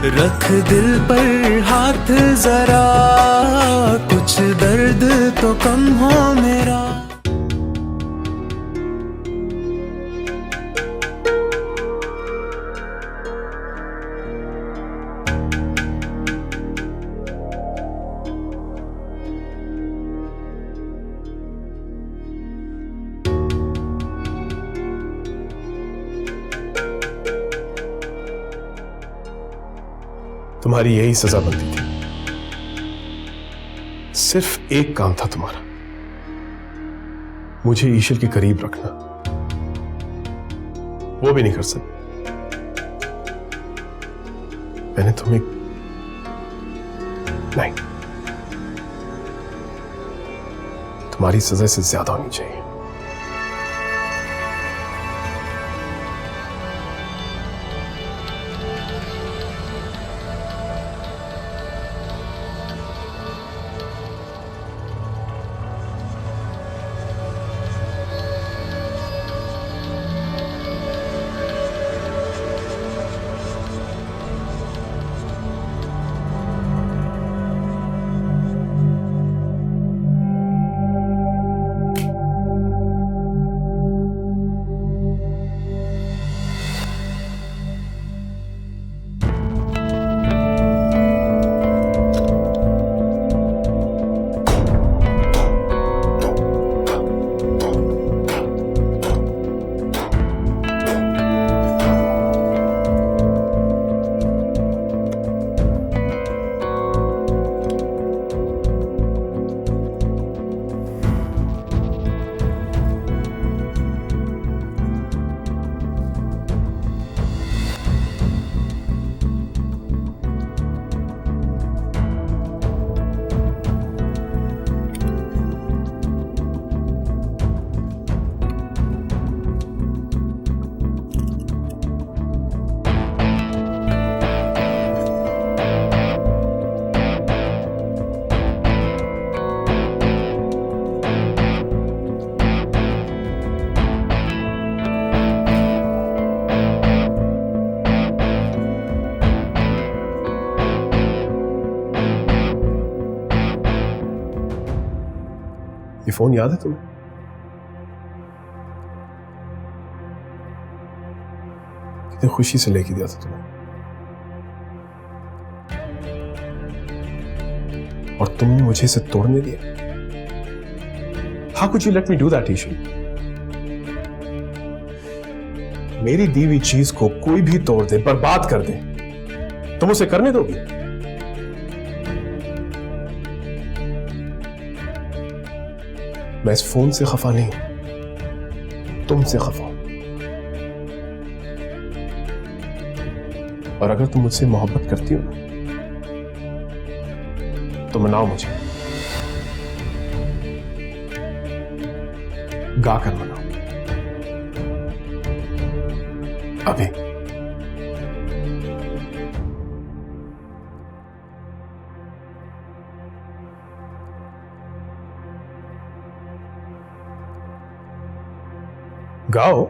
रख दिल पर हाथ जरा, कुछ दर्द तो कम हो मेरा। तुम्हारी यही सजा बनती थी। सिर्फ एक काम था तुम्हारा, मुझे ईश्वर के करीब रखना। वो भी नहीं कर सके। मैंने तुम्हें नहीं, तुम्हारी सजा से ज्यादा होनी चाहिए। ये फोन याद है तुम्हें? कितनी खुशी से लेके दिया था तुम्हें, और तुमने मुझे इसे तोड़ने दिया। How could you let me do that, Ishu? मेरी दी हुई चीज को कोई भी तोड़ दे, बर्बाद कर दे, तुम उसे करने दोगे? मैं इस फोन से खफा नहीं, तुमसे खफा हूं। और अगर तुम मुझसे मोहब्बत करती हो ना, तो मनाओ मुझे, गाकर मनाओ अभी। गाओ।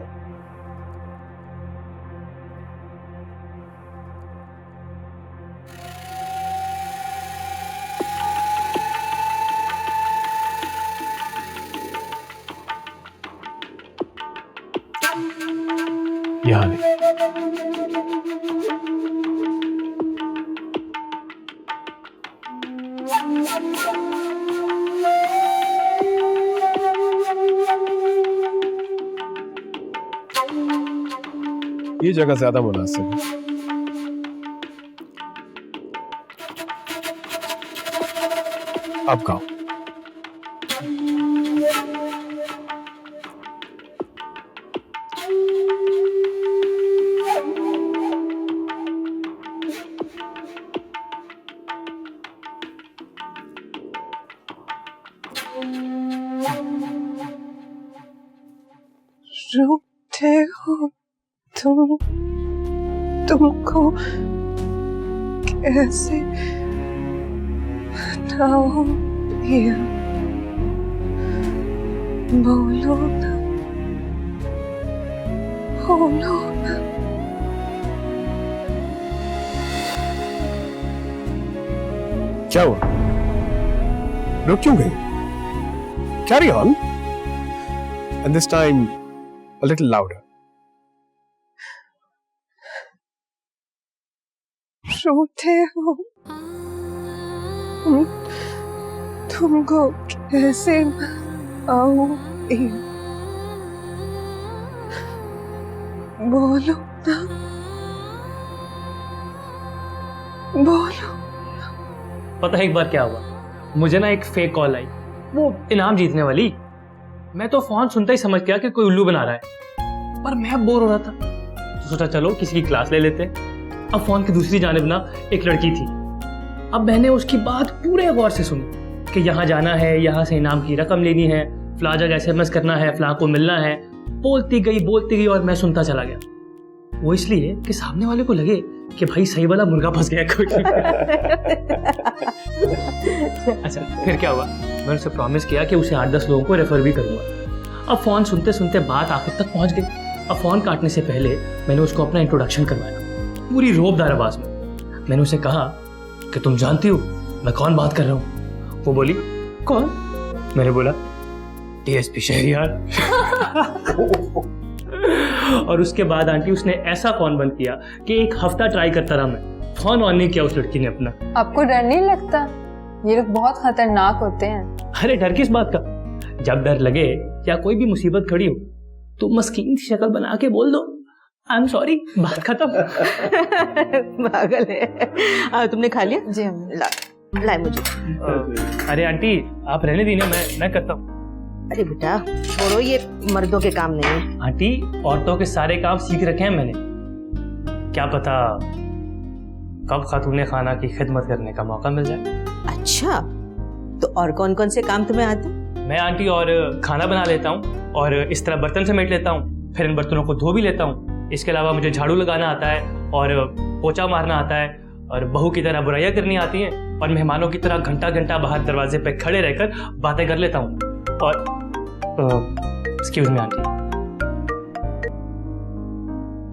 यहां नहीं, ये जगह ज्यादा मुनासिब है। अब गाओ। रूठे हो तुमको कैसे हटाओ पिया, बोलो ना, बोलो ना। क्या हुआ? रुक क्यों गई? Carry on. And this time a little louder. रोते हो तुमको कैसे आऊंगी? बोलो ना, बोलो। पता है एक बार क्या हुआ, मुझे ना एक फेक कॉल आई, वो इनाम जीतने वाली। मैं तो फोन सुनता ही समझ गया कि कोई उल्लू बना रहा है, पर मैं बोर हो रहा था तो सोचा चलो किसी की क्लास ले लेते। अब फोन की दूसरी जानिब ना एक लड़की थी। अब मैंने उसकी बात पूरे गौर से सुनी कि यहाँ जाना है, यहाँ से इनाम की रकम लेनी है, फला जगह SMS करना है, फला को मिलना है। बोलती गई और मैं सुनता चला गया। वो इसलिए कि सामने वाले को लगे कि भाई सही वाला मुर्गा फंस गया कोई। अच्छा फिर क्या हुआ, मैंने उसे प्रॉमिस किया कि उसे 8-10 लोगों को रेफर भी करूंगा। अब फोन सुनते सुनते बात आखिर तक पहुंच गई। अब फोन काटने से पहले मैंने उसको अपना इंट्रोडक्शन करवाया पूरी रोबदार आवाज में। मैंने उसे कहा कि तुम जानती हो मैं कौन बात कर रहा हूँ? वो बोली कौन? मैंने बोला DSP शहरियार। और उसके बाद आंटी उसने ऐसा फोन बंद किया कि 1 हफ्ता ट्राई करता रहा मैं, फोन ऑन नहीं किया उस लड़की ने अपना। आपको डर नहीं लगता? ये लोग बहुत खतरनाक होते हैं। अरे डर किस बात का? जब डर लगे या कोई भी मुसीबत खड़ी हो तो मस्कीन सी शक्ल बना के बोल दो आई एम सॉरी, बात खत्म। पागल है। तुमने खा लिया? जी हम लाए मुझे। अरे आंटी आप रहने दीजिए, मैं करता हूँ। अरे बेटा छोड़ो, ये मर्दों के काम नहीं है। आंटी औरतों के सारे काम सीख रखे हैं मैंने, क्या पता कब खातूने खाना की खिदमत करने का मौका मिल जाए। अच्छा तो और कौन कौन से काम तुम्हें आते? मैं आंटी और खाना बना लेता हूँ, और इस तरह बर्तन समेट लेता हूँ, फिर इन बर्तनों को धो भी लेता हूँ। इसके अलावा मुझे झाड़ू लगाना आता है और पोछा मारना आता है, और बहू की तरह बुराइयां करनी आती हैं, और मेहमानों की तरह घंटा घंटा बाहर दरवाजे पे खड़े रहकर बातें कर लेता हूँ। और एक्सक्यूज मी आंटी।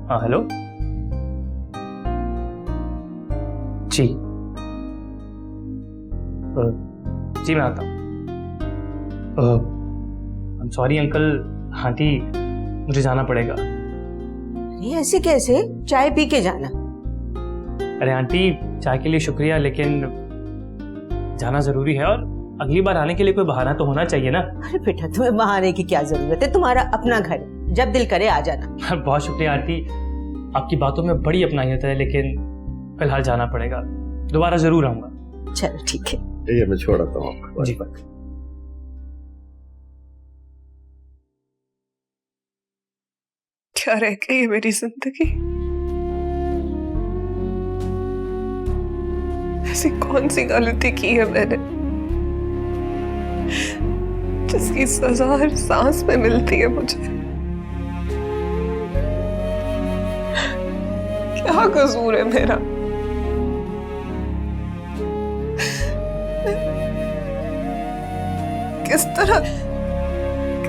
हाँ हेलो जी, जी मैं आता हूँ। I am sorry uncle, aunty मुझे जाना पड़ेगा। ये ऐसे कैसे? चाय पी के जाना। अरे आंटी चाय के लिए शुक्रिया, लेकिन जाना जरूरी है, और अगली बार आने के लिए कोई बहाना तो होना चाहिए ना। अरे बेटा तुम्हें बहाने की क्या जरूरत है, तुम्हारा अपना घर है, जब दिल करे आ जाना। बहुत शुक्रिया आंटी, आपकी बातों में बड़ी अपनाइयत है, लेकिन फिलहाल जाना पड़ेगा, दोबारा जरूर आऊंगा। चलो ठीक है, ये मैं छोड़ता हूँ आपको। जी। क्या रह गई है मेरी जिंदगी? ऐसी कौन सी गलती की है मैंने जिसकी सजा हर सांस में मिलती है मुझे? क्या कसूर है मेरा?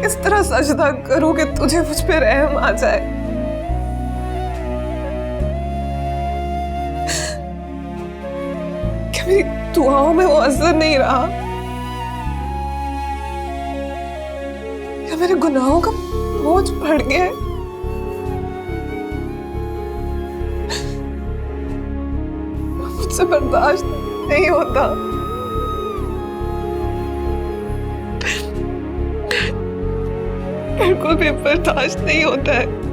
किस तरह सजदा करूं कि तुझे मुझ पे रहम आ जाए? क्या मेरी दुआओं में वो असर नहीं रहा, या मेरे गुनाहों का बोझ बढ़ गया? मुझसे बर्दाश्त नहीं होता। बिल्कुल भी बर्दाश्त नहीं होता है।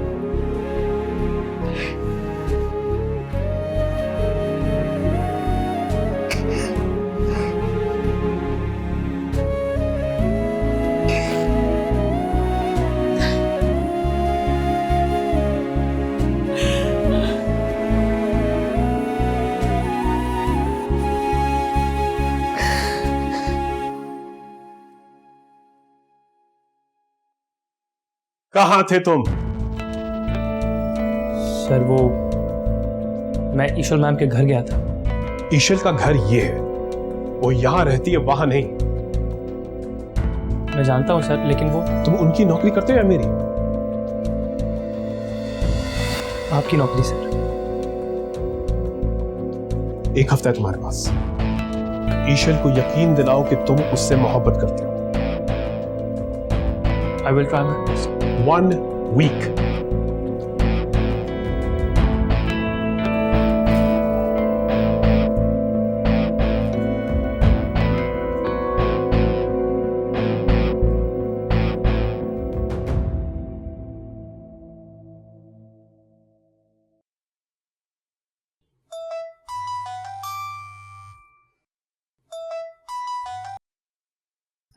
कहाँ थे तुम? सर वो मैं ईश्वर मैम के घर गया था। ईशल का घर ये है, वो यहां रहती है, वहां नहीं। मैं जानता हूँ सर, लेकिन वो तुम उनकी नौकरी करते हो या मेरी? आपकी नौकरी सर। 1 हफ्ता है तुम्हारे पास, ईशल को यकीन दिलाओ कि तुम उससे मोहब्बत करते हो। I will try my best. 1 week।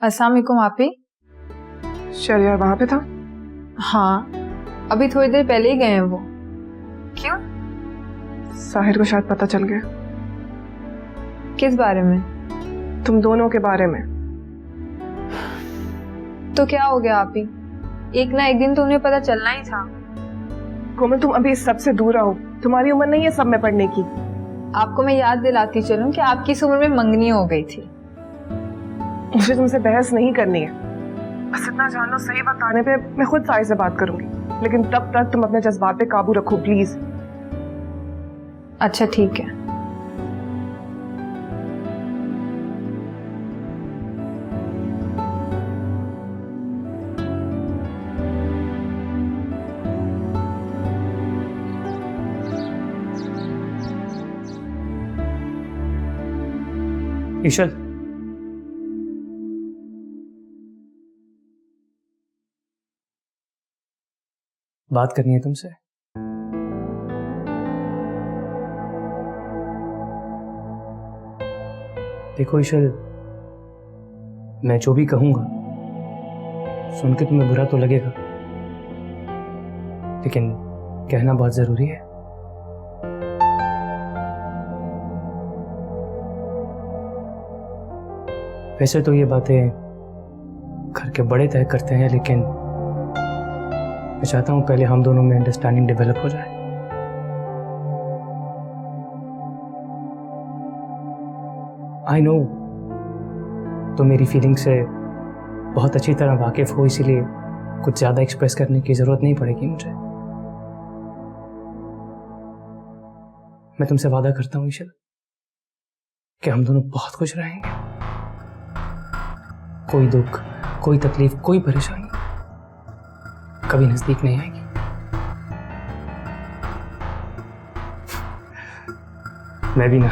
अस्सलाम वालेकुम आपी। शरियार वहां पे था? हाँ, अभी थोड़ी देर पहले ही गए हैं वो। क्यों? साहिर को शायद पता चल गया। किस बारे में? तुम दोनों के बारे में। तो क्या हो गया आपी? एक ना एक दिन तो उन्हें पता चलना ही था। कोमल तुम अभी इस सब से दूर रहो, तुम्हारी उम्र नहीं है सब में पढ़ने की। आपको मैं याद दिलाती चलूं कि आपकी इस उम्र में मंगनी हो गई थी। मुझे तुमसे बहस नहीं करनी है, बस इतना जान लो सही वक्त आने पे मैं खुद साहिर से बात करूंगी, लेकिन तब तक तुम अपने जज्बात पे काबू रखो प्लीज। अच्छा ठीक है। ईशल, बात करनी है तुमसे। देखो ईशल, मैं जो भी कहूंगा सुन के तुम्हें बुरा तो लगेगा, लेकिन कहना बहुत जरूरी है। वैसे तो ये बातें घर के बड़े तय करते हैं, लेकिन मैं चाहता हूं पहले हम दोनों में अंडरस्टैंडिंग डेवलप हो जाए। आई नो तो मेरी फीलिंग से बहुत अच्छी तरह वाकिफ हो, इसीलिए कुछ ज्यादा एक्सप्रेस करने की जरूरत नहीं पड़ेगी मुझे। मैं तुमसे वादा करता हूं ईशल कि हम दोनों बहुत खुश रहेंगे। कोई दुख, कोई तकलीफ, कोई परेशानी कभी नजदीक नहीं आएगी। मैं भी ना,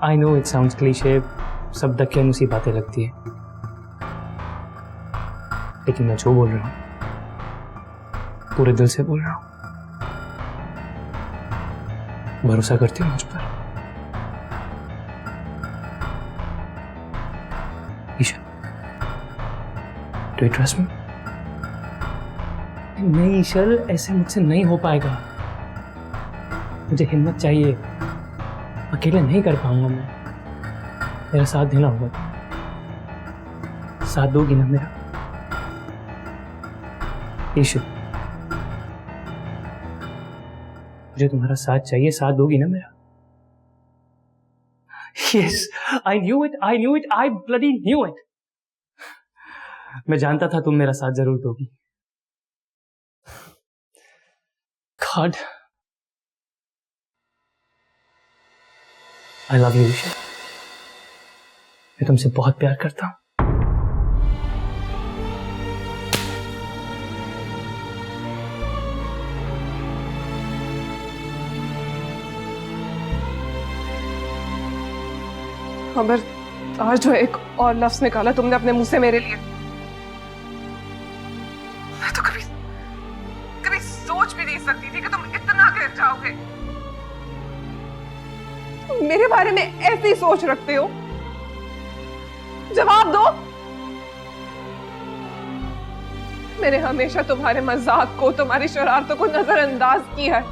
I know it sounds cliché, सब दकियानुसी बातें लगती है, लेकिन मैं जो बोल रहा हूं पूरे दिल से बोल रहा हूं। भरोसा करती हो मुझ पर? Isha, do you trust me? नहीं ईशल, ऐसे मुझसे नहीं हो पाएगा। मुझे हिम्मत चाहिए, अकेले नहीं कर पाऊंगा मैं। मेरा साथ देना होगा। साथ दोगी ना मेरा? ईशल, मुझे तुम्हारा साथ चाहिए, साथ दोगी ना मेरा? Yes, I knew it, I knew it, I bloody knew it. मैं जानता था तुम मेरा साथ जरूर दोगी। God, I love you Isha. मैं तुमसे बहुत प्यार करता हूं। खबरदार जो एक और लफ्ज निकाला तुमने अपने मुंह से मेरे लिए, मैं तो कभी सोच भी नहीं सकती थी कि तुम इतना गिर जाओगे। तुम मेरे बारे में ऐसी सोच रखते हो? जवाब दो। मैंने हमेशा तुम्हारे मजाक को, तुम्हारी शरारतों को नजरअंदाज किया है,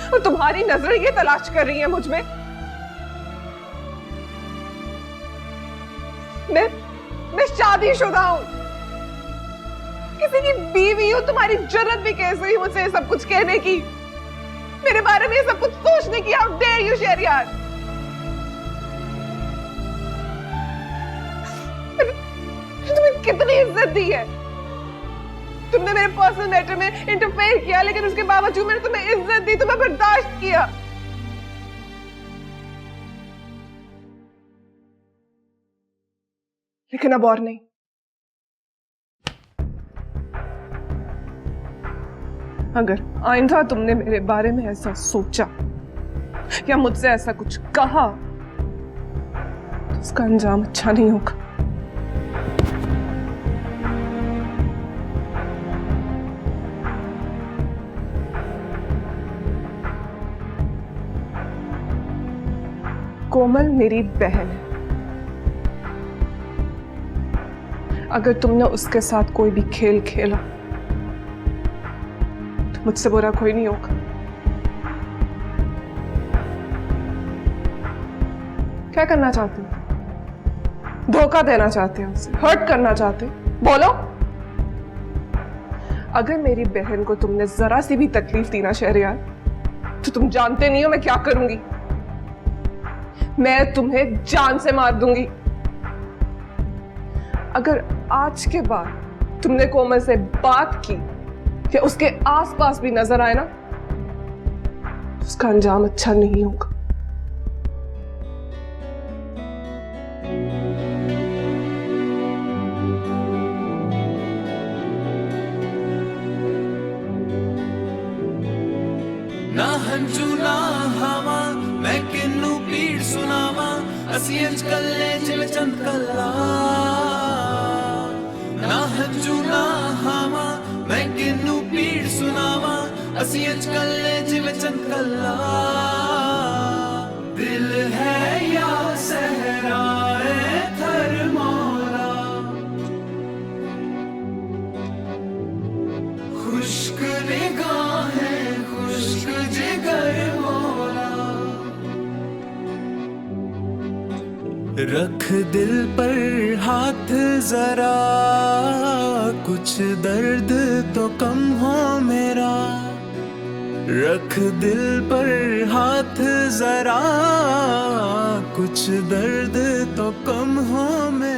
और तुम्हारी नजरें ये तलाश कर रही है मुझ में। मैं शादीशुदा हूं, किसी की बीवी हूं। तुम्हारी जरूरत भी कैसे हुई मुझसे सब कुछ कहने की, मेरे बारे में सब कुछ सोचने की? How dare you Shahryar. तुम्हें कितनी इज्जत दी है, तुमने मेरे पर्सनल मैटर में इंटरफेयर किया, लेकिन उसके बावजूद मैंने तुम्हें इज्जत दी, तुम्हें बर्दाश्त किया। लेकिन अब और नहीं। अगर आइंदा तुमने मेरे बारे में ऐसा सोचा या मुझसे ऐसा कुछ कहा तो उसका अंजाम अच्छा नहीं होगा। कोमल मेरी बहन है। अगर तुमने उसके साथ कोई भी खेल खेला तो मुझसे बुरा कोई नहीं होगा। क्या करना चाहते हो? धोखा देना चाहते हो? उसे हर्ट करना चाहते हो? बोलो। अगर मेरी बहन को तुमने जरा सी भी तकलीफ दी ना शहरयार, तो तुम जानते नहीं हो मैं क्या करूंगी। मैं तुम्हें जान से मार दूंगी। अगर आज के बाद तुमने कोमल से बात की या उसके आसपास भी नजर आए ना, उसका अंजाम अच्छा नहीं होगा। ना हंजू ना हवा मैं किन्नू पीड़ सुनावा असी अंज कल्ले जिव चंद कल्ला। ना हंजू ना हवा मैं किन्नू पीड़ सुनावा असी अंज कल्ले जिव चंद कल्ला। दिल है या सहरा है थर मौला, खुश्क निगाहें खुश्क जिगर मौला। रख दिल पर हाथ जरा, कुछ दर्द तो कम हो मेरा। रख दिल पर हाथ जरा, कुछ दर्द तो कम हो मेरा।